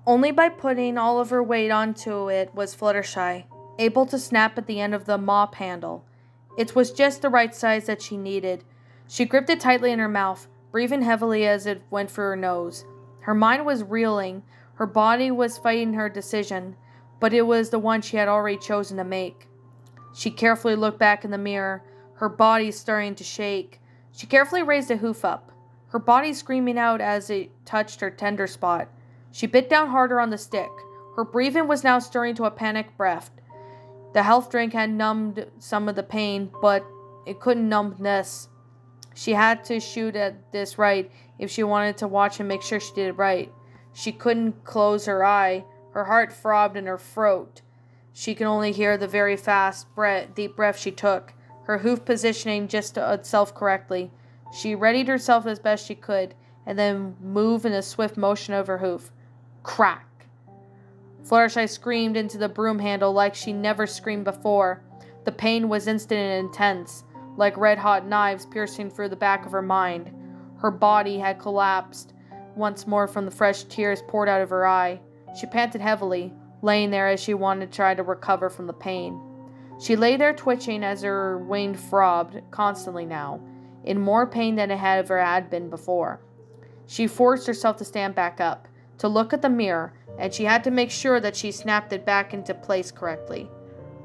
Only by putting all of her weight onto it was Fluttershy, able to snap at the end of the mop handle. It was just the right size that she needed. She gripped it tightly in her mouth, breathing heavily as it went through her nose. Her mind was reeling, her body was fighting her decision, but it was the one she had already chosen to make. She carefully looked back in the mirror, her body starting to shake. She carefully raised a hoof up, her body screaming out as it touched her tender spot. She bit down harder on the stick. Her breathing was now stirring to a panicked breath. The health drink had numbed some of the pain, but it couldn't numb this. She had to shoot at this right if she wanted to watch and make sure she did it right. She couldn't close her eye. Her heart throbbed in her throat. She could only hear the very fast, deep breath she took, her hoof positioning just itself correctly. She readied herself as best she could, and then moved in a swift motion of her hoof. Crack! Fluttershy screamed into the broom handle like she never screamed before. The pain was instant and intense, like red-hot knives piercing through the back of her mind. Her body had collapsed once more from the fresh tears poured out of her eye. She panted heavily, laying there as she wanted to try to recover from the pain. She lay there twitching as her wing throbbed constantly now, in more pain than it had ever had been before. She forced herself to stand back up, to look at the mirror, and she had to make sure that she snapped it back into place correctly.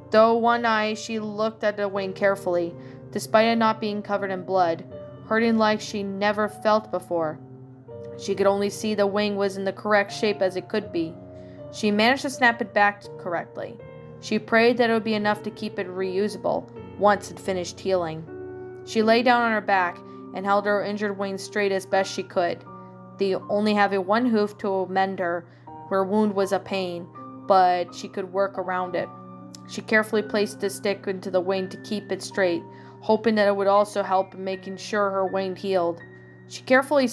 Though one eye, she looked at the wing carefully, despite it not being covered in blood, hurting like she never felt before. She could only see the wing was in the correct shape as it could be. She managed to snap it back correctly. She prayed that it would be enough to keep it reusable once it finished healing. She lay down on her back and held her injured wing straight as best she could. They only having one hoof to mend her wound was a pain, but she could work around it. She carefully placed the stick into the wing to keep it straight, hoping that it would also help in making sure her wing healed. She carefully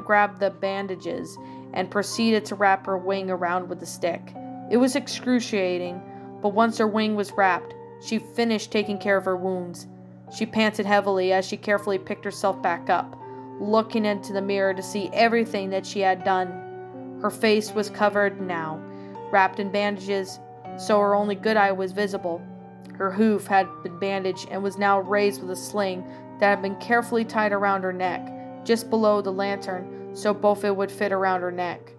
grabbed the bandages and proceeded to wrap her wing around with the stick. It was excruciating, but once her wing was wrapped, she finished taking care of her wounds. She panted heavily as she carefully picked herself back up, looking into the mirror to see everything that she had done. Her face was covered now, wrapped in bandages, so her only good eye was visible. Her hoof had been bandaged and was now raised with a sling that had been carefully tied around her neck, just below the lantern, so both it would fit around her neck.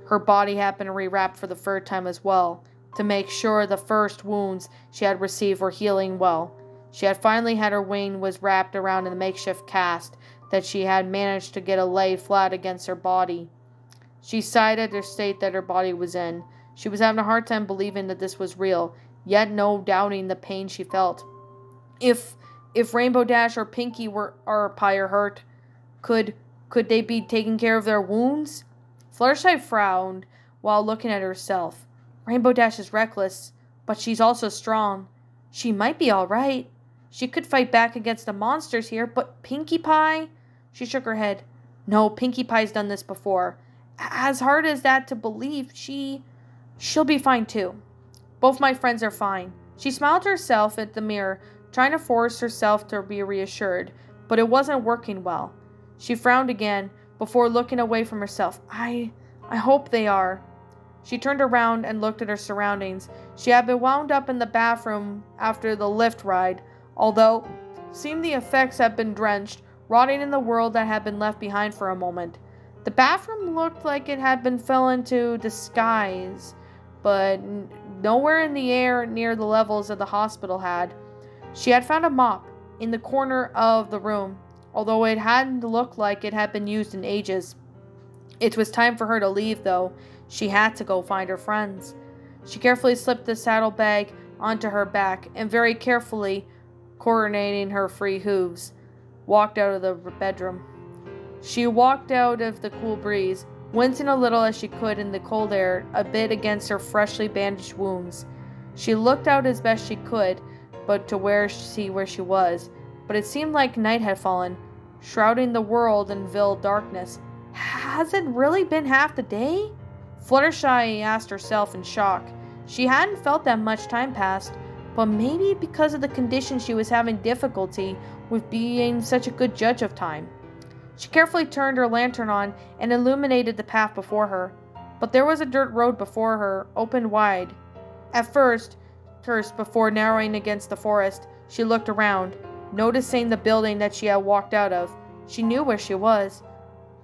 Her body had been rewrapped for the third time as well, to make sure the first wounds she had received were healing well. She had finally had her wing was wrapped around in the makeshift cast that she had managed to get a lay flat against her body. She sighed at the state that her body was in. She was having a hard time believing that this was real, yet no doubting the pain she felt. If Rainbow Dash or Pinkie or Pie are hurt, could they be taking care of their wounds? Fluttershy frowned while looking at herself. Rainbow Dash is reckless, but she's also strong. She might be all right. She could fight back against the monsters here, but Pinkie Pie? She shook her head. No, Pinkie Pie's done this before. As hard as that to believe, she'll be fine too. Both my friends are fine. She smiled to herself at the mirror, trying to force herself to be reassured, but it wasn't working well. She frowned again before looking away from herself. I hope they are. She turned around and looked at her surroundings. She had been wound up in the bathroom after the lift ride, although it seemed the effects had been drenched, rotting in the world that had been left behind for a moment. The bathroom looked like it had been fell into disguise, but nowhere in the air near the levels that the hospital had. She had found a mop in the corner of the room, although it hadn't looked like it had been used in ages. It was time for her to leave, though. She had to go find her friends. She carefully slipped the saddlebag onto her back and very carefully, coordinating her free hooves, walked out of the bedroom. She walked out of the cool breeze, wincing a little as she could in the cold air, a bit against her freshly bandaged wounds. She looked out as best she could, but to see where she was, but it seemed like night had fallen, shrouding the world in veiled darkness. Has it really been half the day? Fluttershy asked herself in shock. She hadn't felt that much time passed, but maybe because of the condition she was having difficulty with being such a good judge of time. She carefully turned her lantern on and illuminated the path before her. But there was a dirt road before her, open wide. At first, before narrowing against the forest, she looked around, noticing the building that she had walked out of. She knew where she was.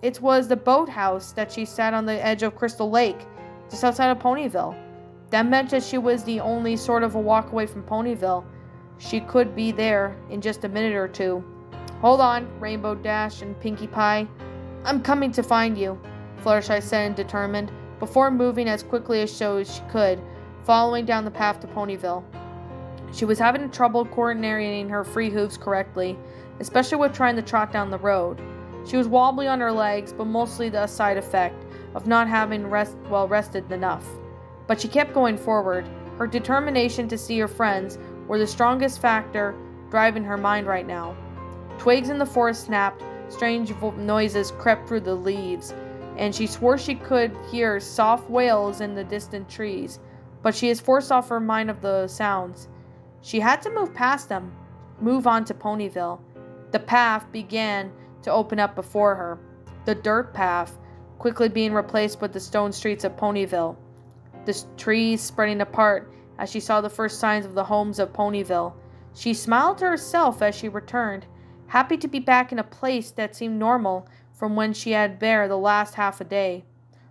It was the boathouse that she sat on the edge of Crystal Lake, just outside of Ponyville. That meant that she was the only sort of a walk away from Ponyville. She could be there in just a minute or two. "Hold on, Rainbow Dash and Pinkie Pie. I'm coming to find you," Fluttershy said, determined, before moving as quickly as she could, following down the path to Ponyville. She was having trouble coordinating her free hooves correctly, especially with trying to trot down the road. She was wobbly on her legs, but mostly the side effect of not having rested enough. But she kept going forward. Her determination to see her friends were the strongest factor driving her mind right now. Twigs in the forest snapped, strange noises crept through the leaves, and she swore she could hear soft wails in the distant trees, but she is forced off her mind of the sounds. She had to move past them, move on to Ponyville. The path began to open up before her, the dirt path quickly being replaced with the stone streets of Ponyville, the trees spreading apart as she saw the first signs of the homes of Ponyville. She smiled to herself as she returned, happy to be back in a place that seemed normal from when she had been there the last half a day.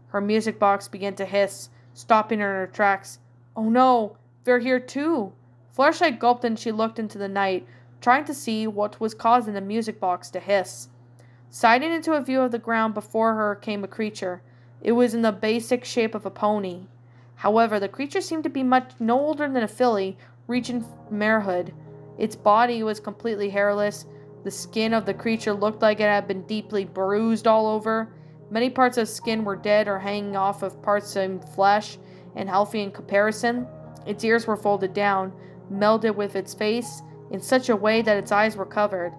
Her music box began to hiss, stopping her in her tracks. "Oh no, they're here too!" Fluttershy gulped and she looked into the night, trying to see what was causing the music box to hiss. Siding into a view of the ground before her came a creature. It was in the basic shape of a pony. However, the creature seemed to be much no older than a filly, reaching marehood. Its body was completely hairless. The skin of the creature looked like it had been deeply bruised all over. Many parts of skin were dead or hanging off of parts of flesh and healthy in comparison. Its ears were folded down, melded with its face in such a way that its eyes were covered.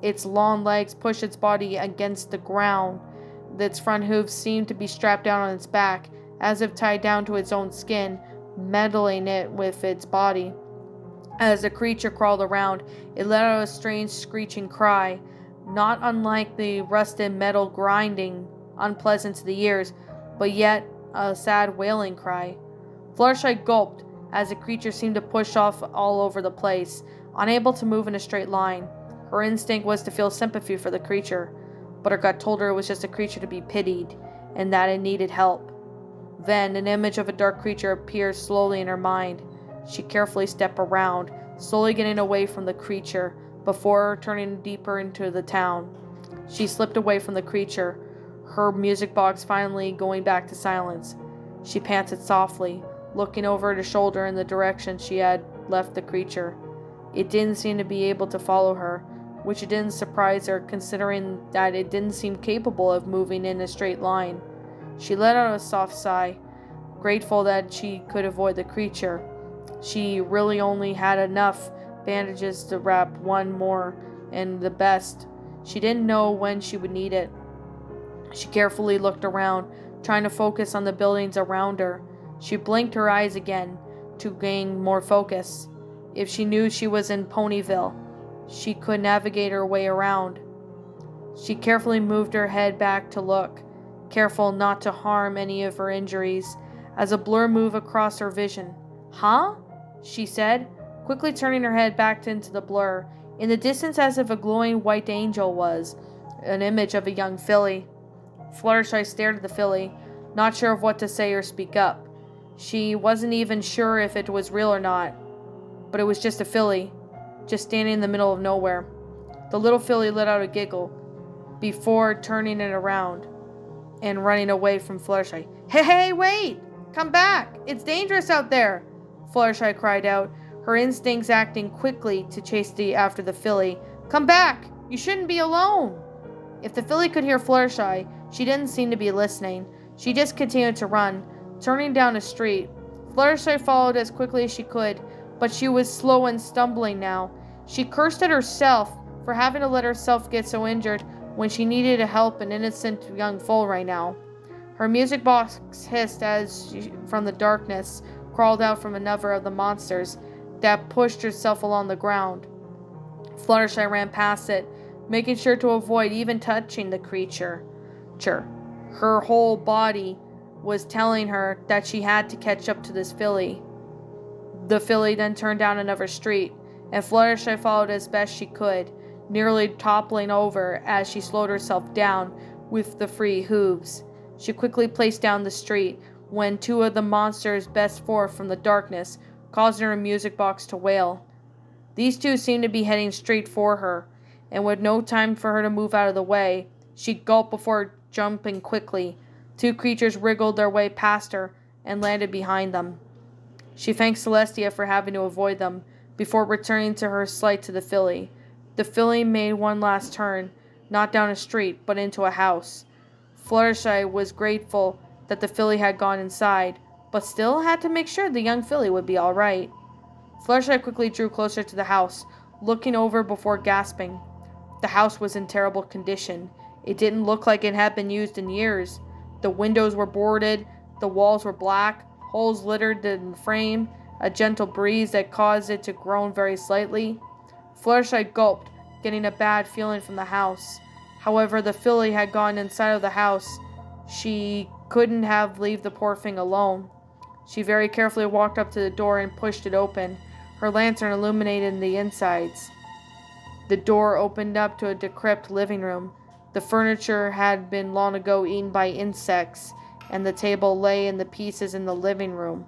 Its long legs pushed its body against the ground. Its front hooves seemed to be strapped down on its back, as if tied down to its own skin, meddling it with its body. As the creature crawled around, it let out a strange screeching cry, not unlike the rusted metal grinding, unpleasant to the ears, but yet a sad wailing cry. Fluttershy gulped as the creature seemed to push off all over the place, unable to move in a straight line. Her instinct was to feel sympathy for the creature, but her gut told her it was just a creature to be pitied, and that it needed help. Then an image of a dark creature appeared slowly in her mind. She carefully stepped around, slowly getting away from the creature, before turning deeper into the town. She slipped away from the creature, her music box finally going back to silence. She panted softly, looking over her shoulder in the direction she had left the creature. It didn't seem to be able to follow her, which didn't surprise her considering that it didn't seem capable of moving in a straight line. She let out a soft sigh, grateful that she could avoid the creature. She really only had enough bandages to wrap one more, and the best. She didn't know when she would need it. She carefully looked around, trying to focus on the buildings around her. She blinked her eyes again to gain more focus. If she knew she was in Ponyville, she could navigate her way around. She carefully moved her head back to look, careful not to harm any of her injuries, as a blur moved across her vision. "Huh?" she said, quickly turning her head back into the blur. In the distance, as if a glowing white angel was, an image of a young filly. Fluttershy stared at the filly, not sure of what to say or speak up. She wasn't even sure if it was real or not, but it was just a filly, just standing in the middle of nowhere. The little filly let out a giggle, before turning it around and running away from Fluttershy. Hey, wait! Come back! It's dangerous out there!" Fluttershy cried out, her instincts acting quickly to chase after the filly. "Come back! You shouldn't be alone!" If the filly could hear Fluttershy, she didn't seem to be listening. She just continued to run, turning down a street. Fluttershy followed as quickly as she could, but she was slow and stumbling now. She cursed at herself for having to let herself get so injured when she needed to help an innocent young foal right now. Her music box hissed as she, from the darkness, crawled out from another of the monsters that pushed herself along the ground. Fluttershy ran past it, making sure to avoid even touching the creature. Her whole body was telling her that she had to catch up to this filly. The filly then turned down another street, and Fluttershy followed as best she could, nearly toppling over as she slowed herself down with the free hooves. She quickly placed down the street when two of the monsters burst forth from the darkness, causing her music box to wail. These two seemed to be heading straight for her, and with no time for her to move out of the way, she gulped before jumping quickly. Two creatures wriggled their way past her and landed behind them. She thanked Celestia for having to avoid them, before returning to her slight to the filly. The filly made one last turn, not down a street, but into a house. Fluttershy was grateful that the filly had gone inside, but still had to make sure the young filly would be all right. Fluttershy quickly drew closer to the house, looking over before gasping. The house was in terrible condition. It didn't look like it had been used in years. The windows were boarded, the walls were black, holes littered in the frame, a gentle breeze that caused it to groan very slightly. Fluttershy gulped, getting a bad feeling from the house. However, the filly had gone inside of the house. She couldn't have leave the poor thing alone. She very carefully walked up to the door and pushed it open, her lantern illuminating the insides. The door opened up to a decrepit living room. The furniture had been long ago eaten by insects, and the table lay in the pieces in the living room.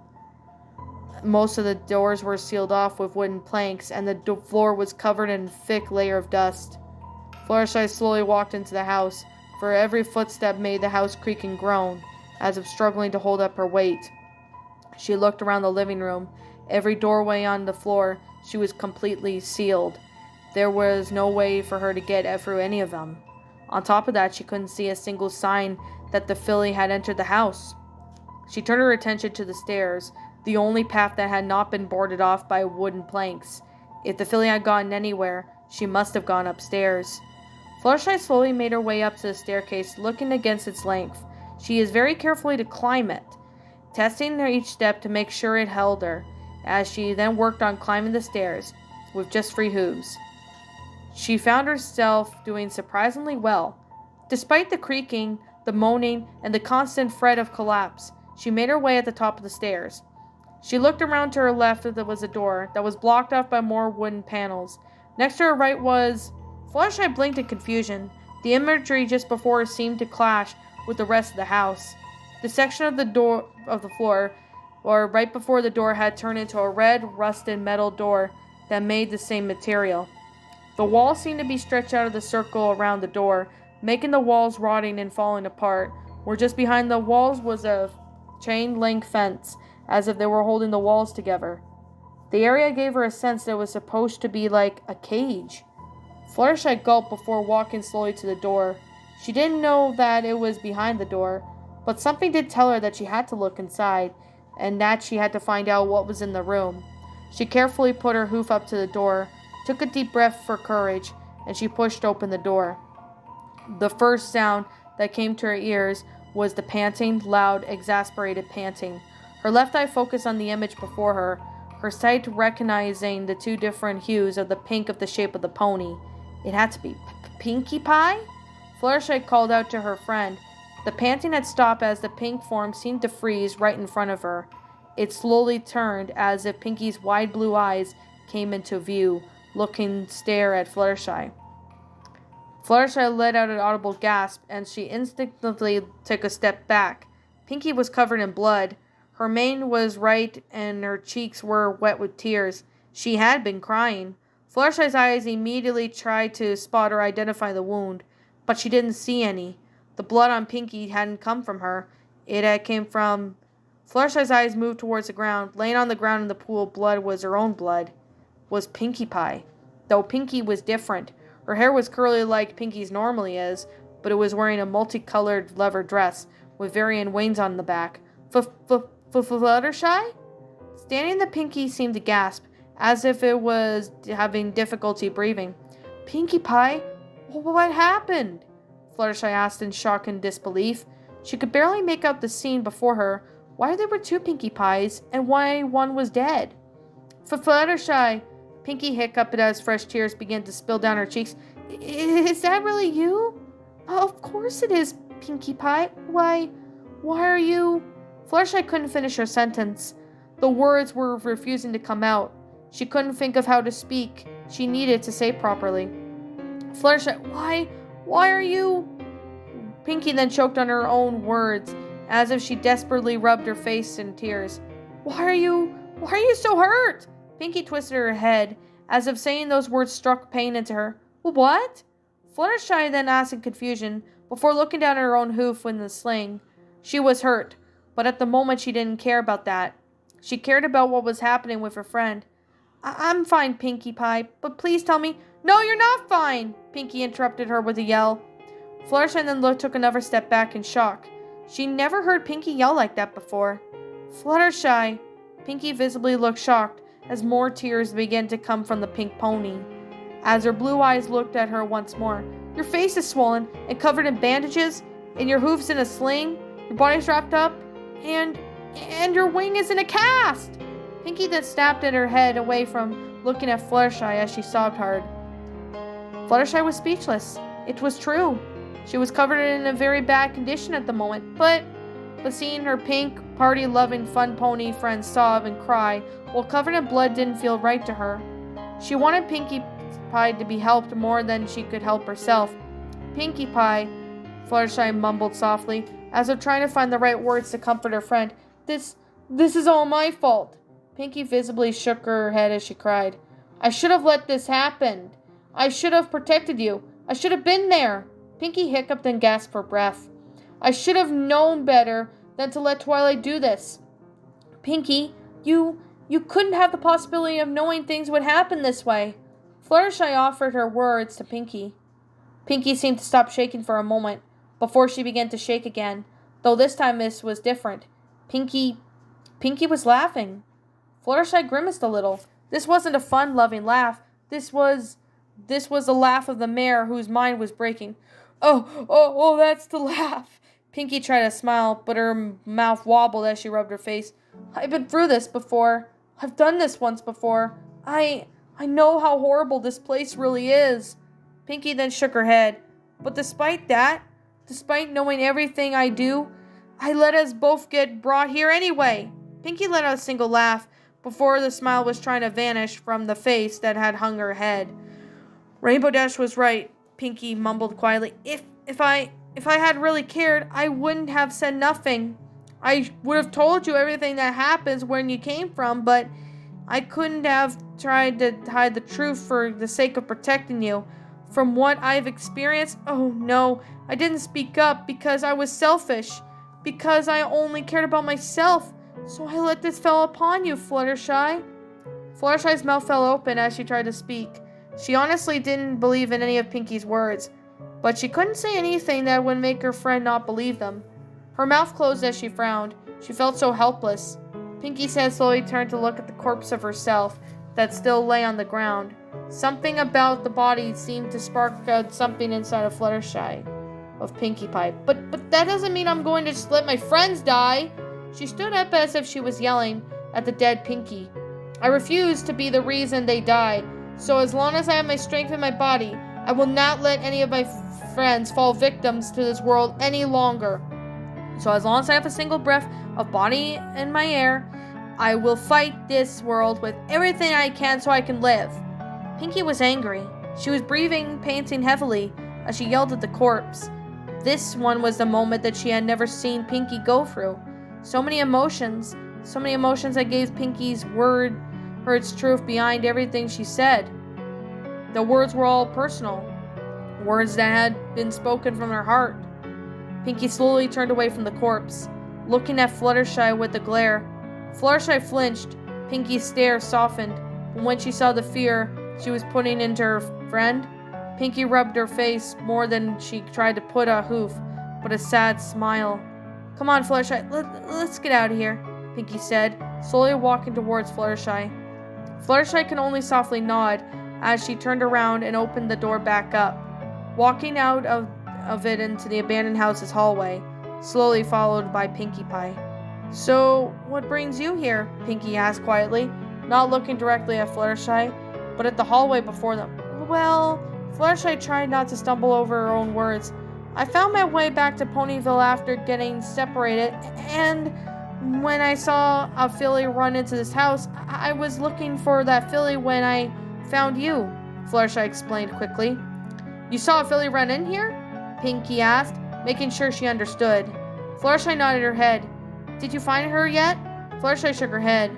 Most of the doors were sealed off with wooden planks, and the floor was covered in a thick layer of dust. Fluttershy slowly walked into the house, for every footstep made the house creak and groan, as if struggling to hold up her weight. She looked around the living room. Every doorway on the floor, she was completely sealed. There was no way for her to get through any of them. On top of that, she couldn't see a single sign that the filly had entered the house. She turned her attention to the stairs, the only path that had not been boarded off by wooden planks. If the filly had gone anywhere, she must have gone upstairs. Fluttershy slowly made her way up to the staircase, looking against its length. She used very carefully to climb it, testing each step to make sure it held her, as she then worked on climbing the stairs, with just free hooves. She found herself doing surprisingly well. Despite the creaking, the moaning, and the constant threat of collapse, she made her way at the top of the stairs. She looked around to her left. There was a door that was blocked off by more wooden panels. Next to her right was... Fluttershy blinked in confusion. The imagery just before her seemed to clash with the rest of the house. The section of the floor, or right before the door, had turned into a red, rusted metal door that made the same material. The walls seemed to be stretched out of the circle around the door, making the walls rotting and falling apart, where just behind the walls was a chain-link fence, as if they were holding the walls together. The area gave her a sense that it was supposed to be like a cage. Fluttershy gulped before walking slowly to the door. She didn't know that it was behind the door, but something did tell her that she had to look inside, and that she had to find out what was in the room. She carefully put her hoof up to the door, took a deep breath for courage, and she pushed open the door. The first sound that came to her ears was the panting, loud, exasperated panting. Her left eye focused on the image before her, her sight recognizing the two different hues of the pink of the shape of the pony. It had to be Pinkie Pie? Fluttershy called out to her friend. The panting had stopped as the pink form seemed to freeze right in front of her. It slowly turned as if Pinkie's wide blue eyes came into view, looking stare at Fluttershy. Fluttershy let out an audible gasp, and she instinctively took a step back. Pinkie was covered in blood. Her mane was right, and her cheeks were wet with tears. She had been crying. Fluttershy's eyes immediately tried to spot or identify the wound, but she didn't see any. The blood on Pinkie hadn't come from her. It had came from... Fluttershy's eyes moved towards the ground. Laying on the ground in the pool of blood was her own blood. Was Pinkie Pie. Though Pinkie was different. Her hair was curly like Pinkie's normally is, but it was wearing a multicolored leather dress with varying wings on the back. Fluttershy? Standing, the Pinkie seemed to gasp, as if it was having difficulty breathing. Pinkie Pie? What happened? Fluttershy asked in shock and disbelief. She could barely make out the scene before her. Why there were two Pinkie Pies, and why one was dead? Fluttershy! Pinkie hiccuped as fresh tears began to spill down her cheeks. Is that really you? Of course it is, Pinkie Pie. Why Why are you... Fluttershy couldn't finish her sentence. The words were refusing to come out. She couldn't think of how to speak. She needed to say properly. Fluttershy, why are you... Pinkie then choked on her own words, as if she desperately rubbed her face in tears. Why are you so hurt? Pinkie twisted her head, as if saying those words struck pain into her. What? Fluttershy then asked in confusion, before looking down at her own hoof in the sling. She was hurt, but at the moment she didn't care about that. She cared about what was happening with her friend. I'm fine, Pinkie Pie, but please tell me... No, you're not fine! Pinkie interrupted her with a yell. Fluttershy then took another step back in shock. She never heard Pinkie yell like that before. Fluttershy! Pinkie visibly looked shocked as more tears began to come from the pink pony. As her blue eyes looked at her once more. Your face is swollen and covered in bandages, and your hoof's in a sling, your body's wrapped up, and your wing is in a cast! Pinkie then snapped at her head away from looking at Fluttershy as she sobbed hard. Fluttershy was speechless. It was true. She was covered in a very bad condition at the moment, but seeing her pink, party-loving, fun pony friends sob and cry while covered in blood didn't feel right to her. She wanted Pinkie Pie to be helped more than she could help herself. Pinkie Pie, Fluttershy mumbled softly, as if trying to find the right words to comfort her friend. This is all my fault. Pinkie visibly shook her head as she cried. I should have let this happen. I should have protected you. I should have been there. Pinkie hiccuped and gasped for breath. I should have known better than to let Twilight do this. Pinkie, you couldn't have the possibility of knowing things would happen this way. Fluttershy offered her words to Pinkie. Pinkie seemed to stop shaking for a moment, before she began to shake again, though this time this was different. Pinkie was laughing. Fluttershy grimaced a little. This wasn't a fun-loving laugh. This was the laugh of the mare whose mind was breaking. Oh, that's the laugh. Pinkie tried to smile, but her mouth wobbled as she rubbed her face. I've been through this before. I've done this once before. I know how horrible this place really is. Pinkie then shook her head. But despite that, despite knowing everything I do, I let us both get brought here anyway. Pinkie let out a single laugh before the smile was trying to vanish from the face that had hung her head. Rainbow Dash was right, Pinkie mumbled quietly. If I had really cared, I wouldn't have said nothing. I would have told you everything that happens when you came from, but I couldn't have tried to hide the truth for the sake of protecting you. From what I've experienced, oh no, I didn't speak up because I was selfish, because I only cared about myself, so I let this fall upon you, Fluttershy. Fluttershy's mouth fell open as she tried to speak. She honestly didn't believe in any of Pinkie's words, but she couldn't say anything that would make her friend not believe them. Her mouth closed as she frowned. She felt so helpless. Pinkie's head slowly turned to look at the corpse of herself that still lay on the ground. Something about the body seemed to spark something inside of Fluttershy, of Pinkie Pie. But that doesn't mean I'm going to just let my friends die. She stood up as if she was yelling at the dead Pinkie. I refuse to be the reason they die. So as long as I have my strength in my body, I will not let any of my friends fall victims to this world any longer. So as long as I have a single breath of body in my air, I will fight this world with everything I can so I can live. Pinkie was angry. She was breathing, panting heavily as she yelled at the corpse. This one was the moment that she had never seen Pinkie go through. So many emotions that gave Pinkie's word her its truth behind everything she said. The words were all personal, words that had been spoken from her heart. Pinkie slowly turned away from the corpse, looking at Fluttershy with a glare. Fluttershy flinched. Pinkie's stare softened, but when she saw the fear she was putting into her friend, Pinkie rubbed her face more than she tried to put a hoof, but a sad smile. Come on, Fluttershy, let's get out of here, Pinkie said, slowly walking towards Fluttershy. Fluttershy could only softly nod as she turned around and opened the door back up, walking out of it into the abandoned house's hallway, slowly followed by Pinkie Pie. So, what brings you here? Pinkie asked quietly, not looking directly at Fluttershy, but at the hallway before them. Well, Fluttershy tried not to stumble over her own words. I found my way back to Ponyville after getting separated, and when I saw a filly run into this house, I was looking for that filly when I found you, Fluttershy explained quickly. You saw a filly run in here? Pinkie asked, making sure she understood. Fluttershy nodded her head. Did you find her yet? Fluttershy shook her head.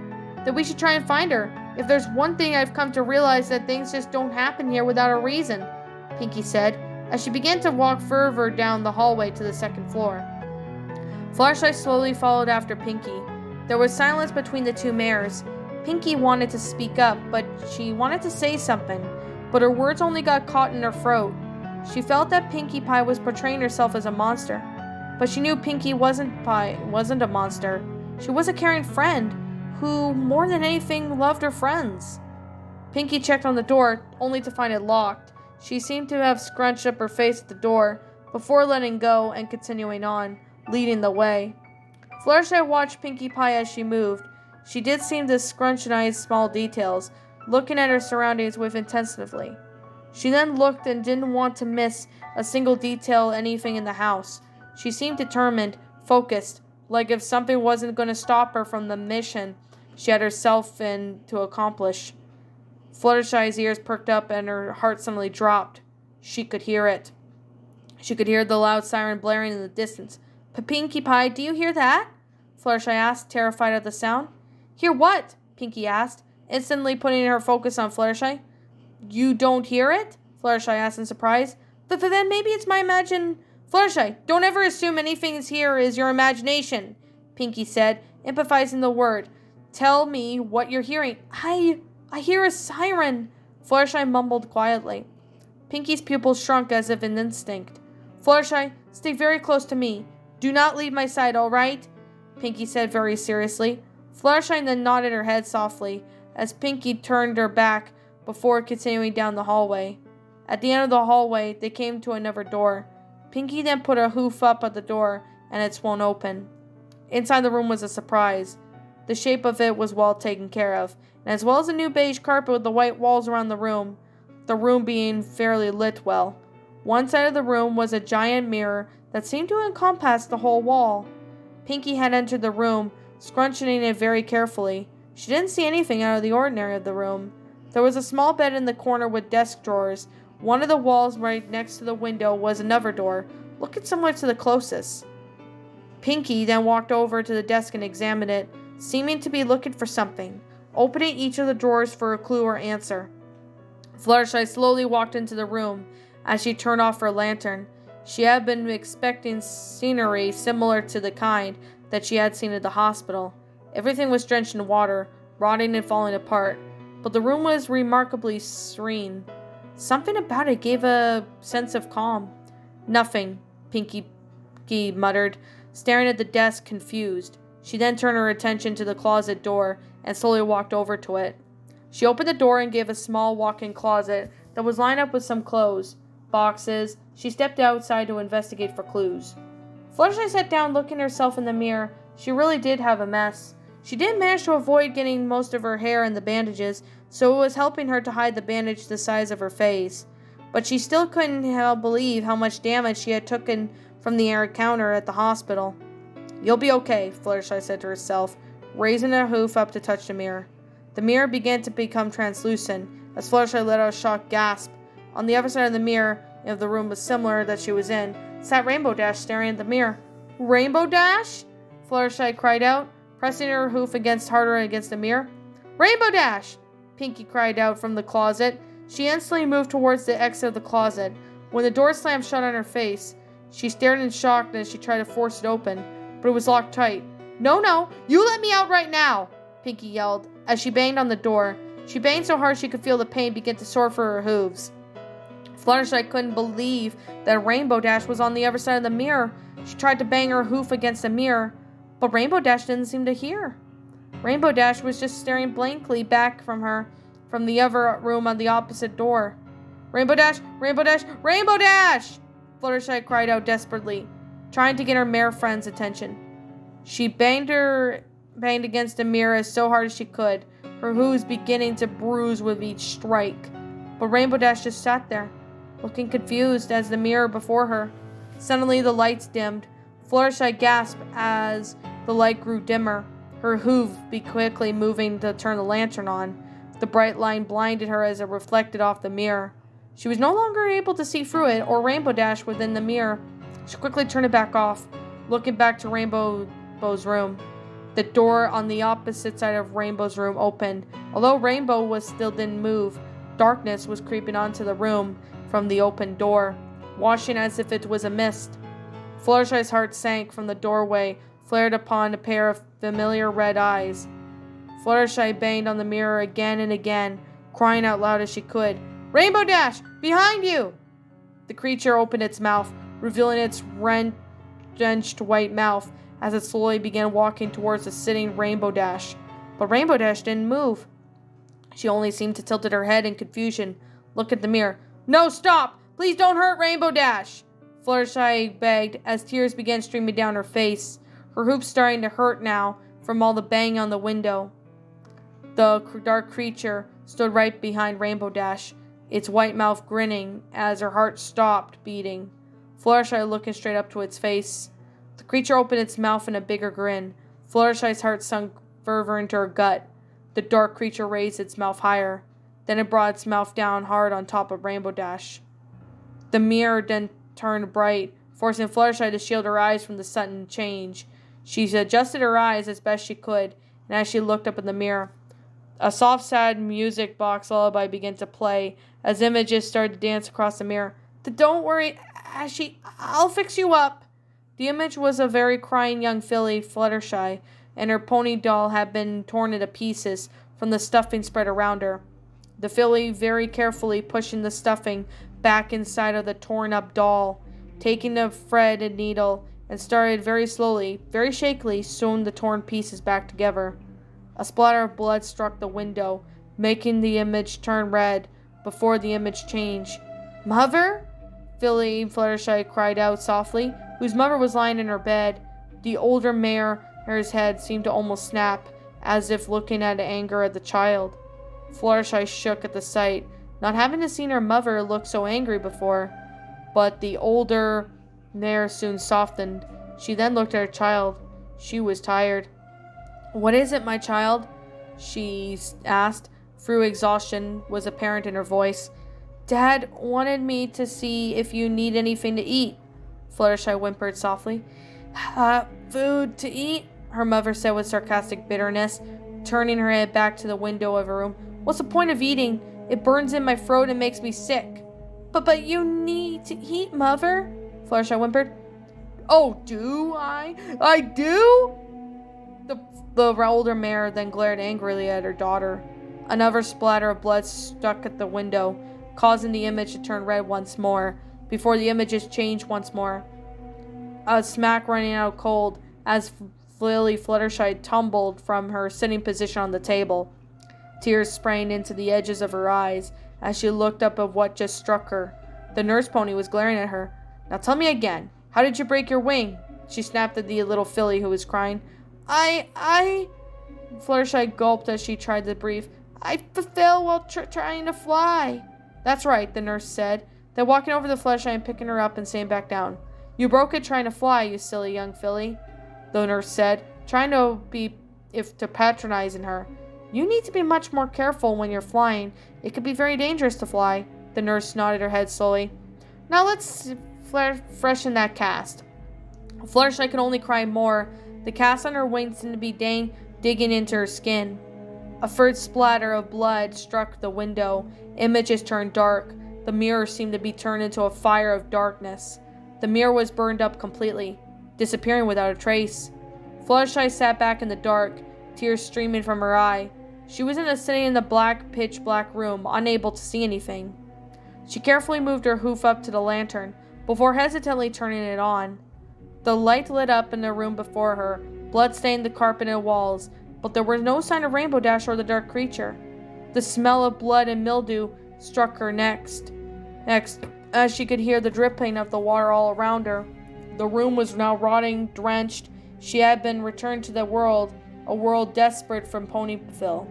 Then we should try and find her. If there's one thing I've come to realize, that things just don't happen here without a reason, Pinkie said, as she began to walk further down the hallway to the second floor. Fluttershy slowly followed after Pinkie. There was silence between the two mares. Pinkie wanted to speak up, but she wanted to say something, but her words only got caught in her throat. She felt that Pinkie Pie was portraying herself as a monster, but she knew Pinkie wasn't a monster. She was a caring friend who, more than anything, loved her friends. Pinkie checked on the door, only to find it locked. She seemed to have scrunched up her face at the door before letting go and continuing on, leading the way. Fluttershy watched Pinkie Pie as she moved. She did seem to scrutinize small details, looking at her surroundings with intensity. She then looked and didn't want to miss a single detail, anything in the house. She seemed determined, focused, like if something wasn't going to stop her from the mission she had herself in to accomplish. Fluttershy's ears perked up and her heart suddenly dropped. She could hear it. She could hear the loud siren blaring in the distance. Pinkie Pie, do you hear that? Fluttershy asked, terrified at the sound. Hear what? Pinkie asked, instantly putting her focus on Fluttershy. You don't hear it? Fluttershy asked in surprise. But then maybe it's my Fluttershy, don't ever assume anything is here is your imagination, Pinkie said, emphasizing the word. Tell me what you're hearing. I hear a siren, Fluttershy mumbled quietly. Pinkie's pupils shrunk as if in instinct. Fluttershy, stay very close to me. Do not leave my side, all right? Pinkie said very seriously. Fluttershy then nodded her head softly as Pinkie turned her back before continuing down the hallway. At the end of the hallway, they came to another door. Pinkie then put a hoof up at the door, and it swung open. Inside the room was a surprise. The shape of it was well taken care of, and as well as a new beige carpet with the white walls around the room being fairly lit well. One side of the room was a giant mirror that seemed to encompass the whole wall. Pinkie had entered the room, scrunching it very carefully. She didn't see anything out of the ordinary of the room. There was a small bed in the corner with desk drawers. One of the walls right next to the window was another door, looking similar to the closest. Pinkie then walked over to the desk and examined it, seeming to be looking for something, opening each of the drawers for a clue or answer. Fluttershy slowly walked into the room as she turned off her lantern. She had been expecting scenery similar to the kind that she had seen at the hospital. Everything was drenched in water, rotting and falling apart, but the room was remarkably serene. Something about it gave a sense of calm. Nothing, Pinkie muttered, staring at the desk, confused. She then turned her attention to the closet door and slowly walked over to it. She opened the door and gave a small walk-in closet that was lined up with some clothes, boxes. She stepped outside to investigate for clues. Fluttershy sat down, looking at herself in the mirror. She really did have a mess. She did manage to avoid getting most of her hair in the bandages, so it was helping her to hide the bandage the size of her face. But she still couldn't believe how much damage she had taken from the encounter at the hospital. You'll be okay, Fluttershy said to herself, raising her hoof up to touch the mirror. The mirror began to become translucent as Fluttershy let out a shocked gasp. On the other side of the mirror, if the room was similar that she was in, sat Rainbow Dash staring at the mirror. Rainbow Dash? Fluttershy cried out, pressing her hoof harder against the mirror. Rainbow Dash! Pinkie cried out from the closet. She instantly moved towards the exit of the closet. When the door slammed shut on her face, she stared in shock as she tried to force it open, but it was locked tight. No, you let me out right now! Pinkie yelled as she banged on the door. She banged so hard she could feel the pain begin to soar through her hooves. Fluttershy couldn't believe that Rainbow Dash was on the other side of the mirror. She tried to bang her hoof against the mirror, but Rainbow Dash didn't seem to hear. Rainbow Dash was just staring blankly back from her from the other room on the opposite door. Rainbow Dash! Rainbow Dash! Rainbow Dash! Fluttershy cried out desperately, trying to get her mare friend's attention. She banged against the mirror so hard as she could, her hooves beginning to bruise with each strike. But Rainbow Dash just sat there, looking confused as the mirror before her. Suddenly the lights dimmed. Fluttershy gasped as the light grew dimmer. Her hoof began quickly moving to turn the lantern on. The bright line blinded her as it reflected off the mirror. She was no longer able to see through it or Rainbow Dash within the mirror. She quickly turned it back off, looking back to Rainbow's room. The door on the opposite side of Rainbow's room opened. Although Rainbow still didn't move, darkness was creeping onto the room from the open door, washing as if it was a mist. Fluttershy's heart sank from the doorway, flared upon a pair of familiar red eyes. Fluttershy banged on the mirror again and again, crying out loud as she could, "Rainbow Dash! Behind you!" The creature opened its mouth, revealing its drenched white mouth as it slowly began walking towards the sitting Rainbow Dash. But Rainbow Dash didn't move. She only seemed to tilt her head in confusion, look at the mirror. "No, stop! Please don't hurt Rainbow Dash!" Fluttershy begged as tears began streaming down her face, her hoops starting to hurt now from all the banging on the window. The dark creature stood right behind Rainbow Dash, its white mouth grinning as her heart stopped beating. Fluttershy looking straight up to its face. The creature opened its mouth in a bigger grin. Fluttershy's heart sunk further into her gut. The dark creature raised its mouth higher. Then it brought its mouth down hard on top of Rainbow Dash. The mirror then turned bright, forcing Fluttershy to shield her eyes from the sudden change. She adjusted her eyes as best she could, and as she looked up in the mirror, a soft, sad music box lullaby began to play as images started to dance across the mirror. "Don't worry, Ashy, I'll fix you up." The image was a very crying young filly, Fluttershy, and her pony doll had been torn into pieces from the stuffing spread around her. The filly very carefully pushing the stuffing back inside of the torn-up doll, taking the thread and needle, and started very slowly, very shakily, sewing the torn pieces back together. A splatter of blood struck the window, making the image turn red before the image changed. "Mother?" Filly Fluttershy cried out softly, whose mother was lying in her bed. The older mare's head seemed to almost snap, as if looking at anger at the child. Fluttershy shook at the sight, not having seen her mother look so angry before. But the older mare soon softened. She then looked at her child. She was tired. "What is it, my child?" she asked. Through exhaustion was apparent in her voice. "Dad wanted me to see if you need anything to eat," Fluttershy whimpered softly. Food to eat?" her mother said with sarcastic bitterness, turning her head back to the window of her room. "What's the point of eating? It burns in my throat and makes me sick." But you need to eat, Mother," Fluttershy whimpered. "Oh, do I? I do?" The older mare then glared angrily at her daughter. Another splatter of blood stuck at the window, causing the image to turn red once more, before the images changed once more. A smack running out cold as Lily Fluttershy tumbled from her sitting position on the table. Tears sprang into the edges of her eyes as she looked up at what just struck her. The nurse pony was glaring at her. "Now tell me again, how did you break your wing?" she snapped at the little filly who was crying. Fluttershy gulped as she tried to breathe. "I fell while trying to fly." "That's right," the nurse said, then walking over to Fluttershy and picking her up and staying back down. "You broke it trying to fly, you silly young filly," the nurse said, trying to patronizing her. "You need to be much more careful when you're flying. It could be very dangerous to fly." The nurse nodded her head slowly. "Now let's freshen that cast." Fluttershy could only cry more. The cast on her wings seemed to be digging into her skin. A third splatter of blood struck the window. Images turned dark. The mirror seemed to be turned into a fire of darkness. The mirror was burned up completely, disappearing without a trace. Fluttershy sat back in the dark, tears streaming from her eye. She was sitting in the pitch-black room, unable to see anything. She carefully moved her hoof up to the lantern, before hesitantly turning it on. The light lit up in the room before her. Blood stained the carpet and walls, but there was no sign of Rainbow Dash or the dark creature. The smell of blood and mildew struck her next, as she could hear the dripping of the water all around her. The room was now rotting, drenched. She had been returned to the world, a world desperate from Ponyville.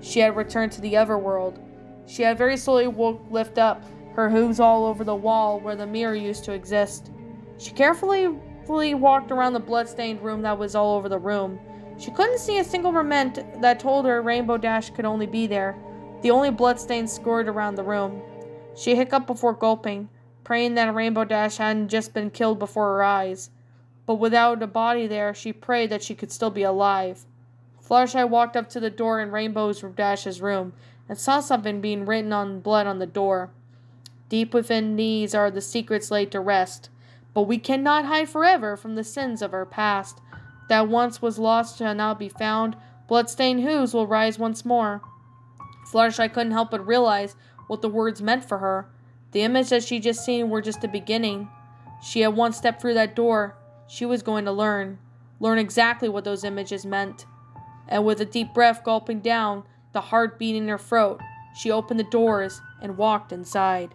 She had returned to the other world. She had very slowly lift up, her hooves all over the wall where the mirror used to exist. She carefully walked around the blood-stained room that was all over the room. She couldn't see a single memento that told her Rainbow Dash could only be there. The only bloodstains scored around the room. She hiccuped before gulping, praying that Rainbow Dash hadn't just been killed before her eyes. But without a body there, she prayed that she could still be alive. Fluttershy walked up to the door in Rainbow Dash's room and saw something being written in blood on the door. Deep within these are the secrets laid to rest, but we cannot hide forever from the sins of our past. That once was lost shall now be found. Bloodstained whos will rise once more. Fluttershy couldn't help but realize what the words meant for her. The image that she just seen were just the beginning. She had once stepped through that door. She was going to learn exactly what those images meant. And with a deep breath gulping down, the heart beating in her throat, she opened the doors and walked inside.